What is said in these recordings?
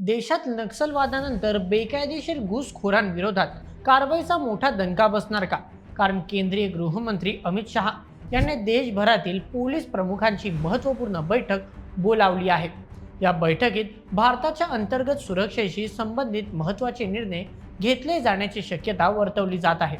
देशात नक्षलवादानंतर बेकायदेशीर घुसखोरांविरोधात कारवाईचा मोठा दणका बसणार का? कारण केंद्रीय गृहमंत्री अमित शहा यांनी देशभरातील पोलीस प्रमुखांची महत्त्वपूर्ण बैठक बोलावली आहे. या बैठकीत भारताच्या अंतर्गत सुरक्षेशी संबंधित महत्त्वाचे निर्णय घेतले जाण्याची शक्यता वर्तवली जात आहे.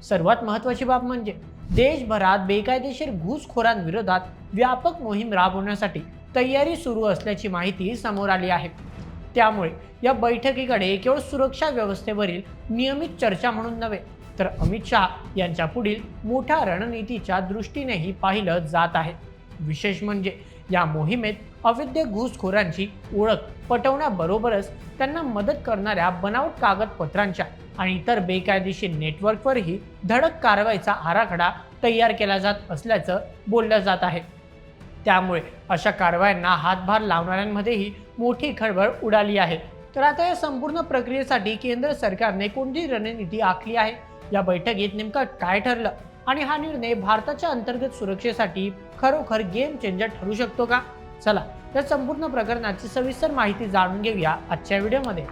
सर्वात महत्त्वाची बाब म्हणजे देशभरात बेकायदेशीर घुसखोरांविरोधात व्यापक मोहीम राबवण्यासाठी तयारी सुरू असल्याची माहिती समोर आली आहे. त्यामुळे या बैठकीकडे केवळ सुरक्षा व्यवस्थेवरील नियमित चर्चा म्हणून नव्हे, तर अमित शहा यांच्या पुढील मोठ्या रणनीतीच्या दृष्टीनेही पाहिलं जात आहे. विशेष म्हणजे या मोहिमेत अवैध घुसखोरांची ओळख पटवण्याबरोबरच त्यांना मदत करणाऱ्या बनावट कागदपत्रांच्या आणि इतर बेकायदेशीर नेटवर्कवरही धडक कारवाईचा आराखडा तयार केला जात असल्याचं बोललं जात आहे. त्यामुळे अशा कारवायांना हातभार लावणाऱ्यांमध्येही मोठी खळबळ उडाली आहे. तर आता या संपूर्ण प्रक्रियेसाठी केंद्र सरकारने कोणती रणनीती आखली आहे, या बैठकीत नेमकं काय ठरलं आणि हा निर्णय भारताच्या अंतर्गत सुरक्षेसाठी खरोखर गेम चेंजर ठरू शकतो का? चला या संपूर्ण प्रकरणाची सविस्तर माहिती जाणून घेऊया आजच्या व्हिडिओमध्ये.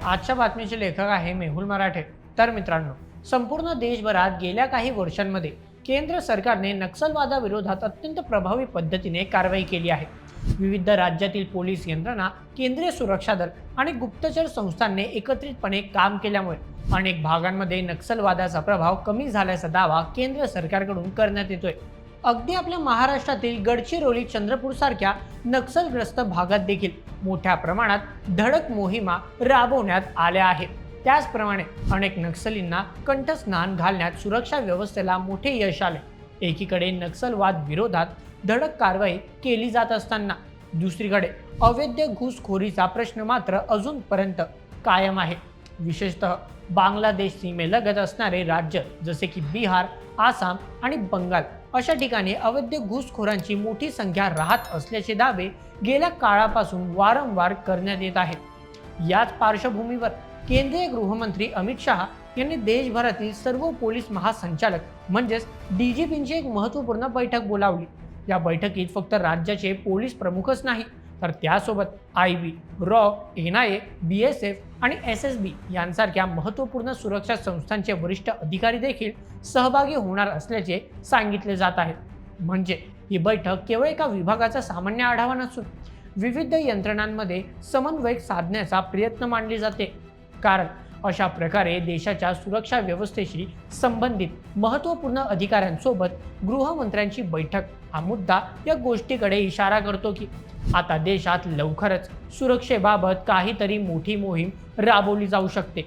आजच्या बातमीचे लेखक आहे मेहुल मराठे. तर मित्रांनो, संपूर्ण देशभरात गेल्या काही वर्षांमध्ये केंद्र सरकारने नक्षलवादाविरोधात अत्यंत प्रभावी पद्धतीने कारवाई केली आहे. विविध राज्यातील पोलीस यंत्रणा, केंद्रीय सुरक्षा दल आणि गुप्तचर संस्थांनी एकत्रितपणे काम केल्यामुळे अनेक भागांमध्ये नक्षलवादाचा प्रभाव कमी झाल्याचा दावा केंद्र सरकारकडून करण्यात येतोय. अगदी आपल्या महाराष्ट्रातील गडचिरोली, चंद्रपूर सारख्या नक्षलग्रस्त भागात देखील मोठ्या प्रमाणात धडक मोहिमा राबवण्यात आल्या आहेत. त्याचप्रमाणे अनेक नक्षलींना कंठस्नान घालण्यात सुरक्षा व्यवस्थेला मोठे यश आले. एकीकडे नक्षलवाद विरोधात धडक कारवाई केली जात असताना दुसरीकडे अवैध घुसखोरीचा प्रश्न मात्र अजूनपर्यंत कायम आहे. विशेषतः बांगलादेश सीमेलगत असणारे राज्य जसे की बिहार, आसाम आणि बंगाल अशा ठिकाणी अवैध घुसखोरांची मोठी संख्या राहत असल्याचे दावे गेल्या काळापासून वारंवार करण्यात येत आहेत. याच पार्श्वभूमीवर केंद्रीय गृहमंत्री अमित शहा यांनी देशभरातील सर्व पोलीस महासंचालक म्हणजेच DGPंची एक महत्त्वपूर्ण बैठक बोलावली. या बैठकीत फक्त राज्याचे पोलीस प्रमुखच नाही, तर त्यासोबत IB, रॉ, NIA, BSF आणि SSB यांसारख्या महत्त्वपूर्ण सुरक्षा संस्थांचे वरिष्ठ अधिकारी देखील सहभागी होणार असल्याचे सांगितले जात आहे. म्हणजे ही बैठक केवळ एका विभागाचा सामान्य आढावा नसून विविध यंत्रणांमध्ये समन्वय साधण्याचा प्रयत्न मानली जाते. कारण अशा प्रकारे देशाच्या सुरक्षा व्यवस्थेशी संबंधित महत्त्वपूर्ण अधिकाऱ्यांसोबत गृहमंत्र्यांची बैठक हा मुद्दा या गोष्टीकडे इशारा करतो की आता देशात लवकरच सुरक्षेबाबत काहीतरी मोठी मोहीम राबवली जाऊ शकते.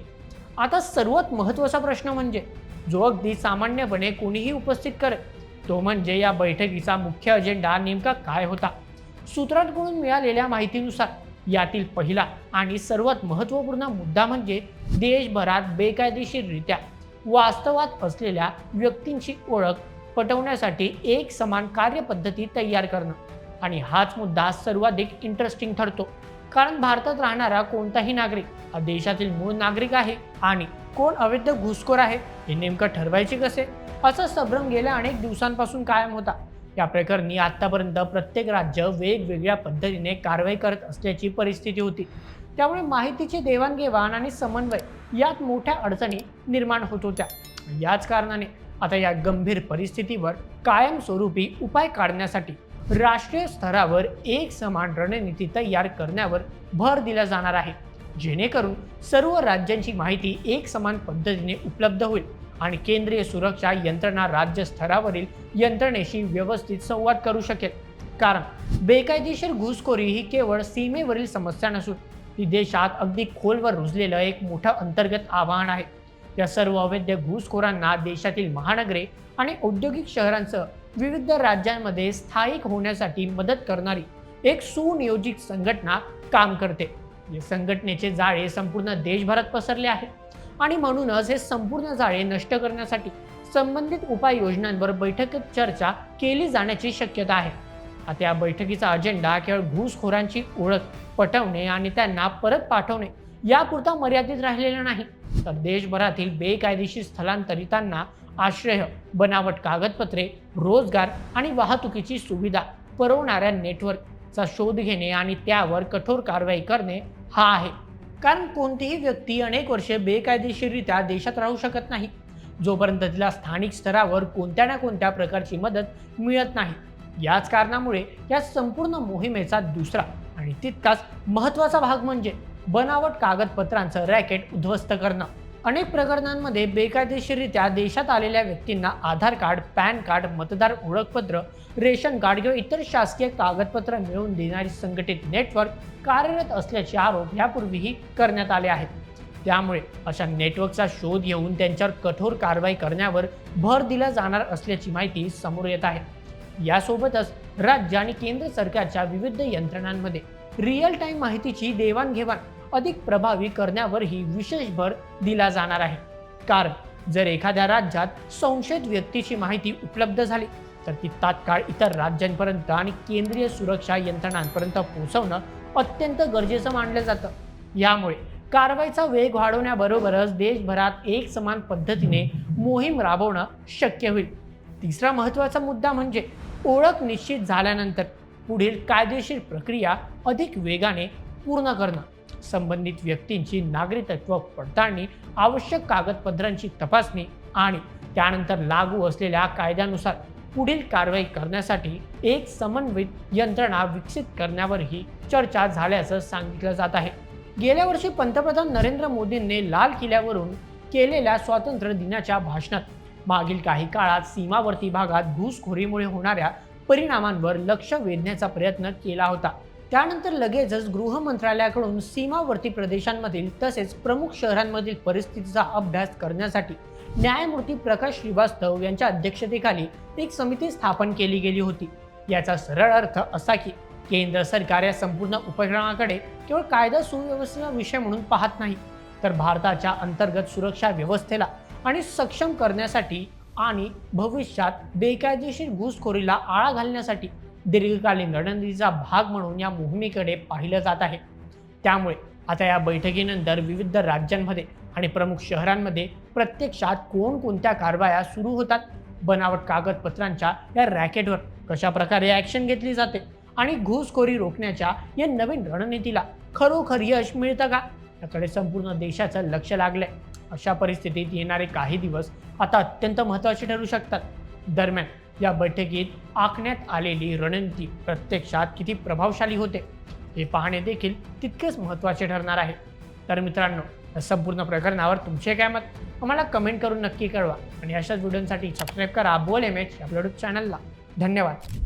आता सर्वात महत्त्वाचा प्रश्न म्हणजे जो अगदी सामान्यपणे कोणीही उपस्थित करेल, तो म्हणजे या बैठकीचा मुख्य अजेंडा नेमका काय होता. सूत्रांकडून मिळालेल्या माहितीनुसार यातील पहिला आणि सर्वात महत्त्वपूर्ण मुद्दा म्हणजे देशभरात बेकायदेशीररित्या वास्तवात असलेल्या व्यक्तींची ओळख पटवण्यासाठी एक समान कार्यपद्धती तयार करणं. आणि हाच मुद्दा सर्वाधिक इंटरेस्टिंग ठरतो, कारण भारतात राहणारा कोणताही नागरिक हा देशातील मूळ नागरिक आहे आणि कोण अवैध घुसखोर आहे हे नेमकं ठरवायचे कसे, असा संभ्रम गेल्या अनेक दिवसांपासून कायम होता. या प्रकरणी आतापर्यंत प्रत्येक राज्य वेगवेगळ्या पद्धतीने कारवाई करत असल्याची परिस्थिती होती. त्यामुळे माहितीची देवाणघेवाण आणि समन्वय यात मोठ्या अडचणी निर्माण होत होत्या. याच कारणाने आता या गंभीर परिस्थितीवर कायमस्वरूपी उपाय काढण्यासाठी राष्ट्रीय स्तरावर एक समान रणनीती तयार करण्यावर भर दिला जाणार आहे, जेणेकरून सर्व राज्यांची माहिती एक समान पद्धतीने उपलब्ध होईल आणि केंद्रीय सुरक्षा यंत्रणा राज्य स्तरावरील यंत्रणेशी व्यवस्थित संवाद करू शकेल. कारण बेकायदेशीर घुसखोरी ही केवळ सीमेवरील समस्या नसून ती देशात अगदी खोलवर रुजलेलं एक मोठं अंतर्गत आव्हान आहे. या सर्व अवैध घुसखोरांना देशातील महानगरे आणि औद्योगिक शहरांसह विविध राज्यांमध्ये स्थायिक होण्यासाठी मदत करणारी एक सुनियोजित संघटना काम करते. या संघटनेचे जाळे संपूर्ण देशभरात पसरले आहे आणि म्हणूनच हे संपूर्ण जाळे नष्ट करण्यासाठी संबंधित उपाययोजनांवर बैठकीत चर्चा केली जाण्याची शक्यता आहे. आता या बैठकीचा अजेंडा केवळ घुसखोरांची ओळख पटवणे आणि त्यांना परत पाठवणे यापुरता मर्यादित राहिलेला नाही, तर देशभरातील बेकायदेशीर स्थलांतरितांना आश्रय, बनावट कागदपत्रे, रोजगार आणि वाहतुकीची सुविधा पुरवणाऱ्या नेटवर्कचा शोध घेणे आणि त्यावर कठोर कारवाई करणे हा आहे. कारण कोणतीही व्यक्ती अनेक वर्षे बेकायदेशीररित्या देशात राहू शकत नाही, जोपर्यंत तिला स्थानिक स्तरावर कोणत्या ना कोणत्या प्रकारची मदत मिळत नाही. याच कारणामुळे या संपूर्ण मोहिमेचा दुसरा आणि तितकाच महत्त्वाचा भाग म्हणजे बनावट कागदपत्रांचं रॅकेट उद्ध्वस्त करणं. अनेक प्रकरणांमध्ये बेकायदेशीररित्या देशात आलेल्या व्यक्तींना आधार कार्ड, पॅन कार्ड, मतदार ओळखपत्र, रेशन कार्ड किंवा इतर शासकीय कागदपत्र मिळवून देणारी संघटित नेटवर्क कार्यरत असल्याचे आरोप यापूर्वीही करण्यात आले आहेत. त्यामुळे अशा नेटवर्कचा शोध घेऊन त्यांच्यावर कठोर कारवाई करण्यावर भर दिला जाणार असल्याची माहिती समोर येत आहे. यासोबतच राज्य आणि केंद्र सरकारच्या विविध यंत्रणांमध्ये रिअल टाइम माहितीची देवाणघेवाण अधिक प्रभावी करण्यावरही विशेष भर दिला जाणार आहे. कारण जर एखाद्या राज्यात संशयित व्यक्तीची माहिती उपलब्ध झाली तर ती तात्काळ इतर राज्यांपर्यंत आणि केंद्रीय सुरक्षा यंत्रणांपर्यंत पोहोचवणं अत्यंत गरजेचं मानलं जातं. यामुळे कारवाईचा वेग वाढवण्याबरोबरच देशभरात एक समान पद्धतीने मोहीम राबवणं शक्य होईल. तिसरा महत्त्वाचा मुद्दा म्हणजे ओळख निश्चित झाल्यानंतर पुढील कायदेशीर प्रक्रिया अधिक वेगाने पूर्ण करणं. संबंधित व्यक्तींची नागरिकत्व पडताळणी, आवश्यक कागदपत्रांची तपासणी आणि त्यानंतर लागू असलेल्या कायद्यानुसार पुढील कारवाई करण्यासाठी एक समन्वित यंत्रणा विकसित करण्यावरही चर्चा झाल्याचं सांगितलं जात आहे. गेल्या वर्षी पंतप्रधान नरेंद्र मोदींनी लाल किल्ल्यावरून केलेल्या स्वातंत्र्य दिनाच्या भाषणात मागील काही काळात सीमावर्ती भागात घुसखोरीमुळे होणाऱ्या परिणामांवर लक्ष वेधण्याचा प्रयत्न केला होता. त्यानंतर लगेचच गृह मंत्रालयाकडून सीमावर्ती प्रदेशांमधील तसेच प्रमुख शहरांमधील परिस्थितीचा अभ्यास करण्यासाठी न्यायमूर्ती प्रकाश श्रीवास्तव यांच्या अध्यक्षतेखाली एक समिती स्थापन केली गेली होती. याचा सरळ अर्थ असा की केंद्र सरकार या संपूर्ण उपक्रमाकडे केवळ कायदा सुव्यवस्थेचा विषय म्हणून पाहत नाही, तर भारताच्या अंतर्गत सुरक्षा व्यवस्थेला आणि सक्षम करण्यासाठी आणि भविष्यात बेकायदेशीर घुसखोरीला आळा घालण्यासाठी दीर्घकालीन रणनीतीचा भाग म्हणून या मोहिमेकडे पाहिलं जात आहे. त्यामुळे आता या बैठकीनंतर विविध राज्यांमध्ये आणि प्रमुख शहरांमध्ये प्रत्यक्षात कोणकोणत्या कारवाया सुरू होतात, बनावट कागदपत्रांच्या या रॅकेटवर कशा प्रकारे ॲक्शन घेतली जाते आणि घुसखोरी रोखण्याच्या या नवीन रणनीतीला खरोखर यश मिळतं का, याकडे संपूर्ण देशाचं लक्ष लागलंय. अशा परिस्थितीत येणारे काही दिवस आता अत्यंत महत्त्वाचे ठरू शकतात. दरम्यान या बैठकीत आखण्यात आलेली रणनीती प्रत्यक्षात किती प्रभावशाली होते हे पाहणे देखील तितकेच महत्त्वाचे ठरणार आहे. तर मित्रांनो, या संपूर्ण प्रकरणावर तुमचे काय मत आम्हाला कमेंट करून नक्की कळवा आणि अशाच व्हिडिओसाठी सबस्क्राईब करा बोल MH या आपल्या चॅनलला. धन्यवाद.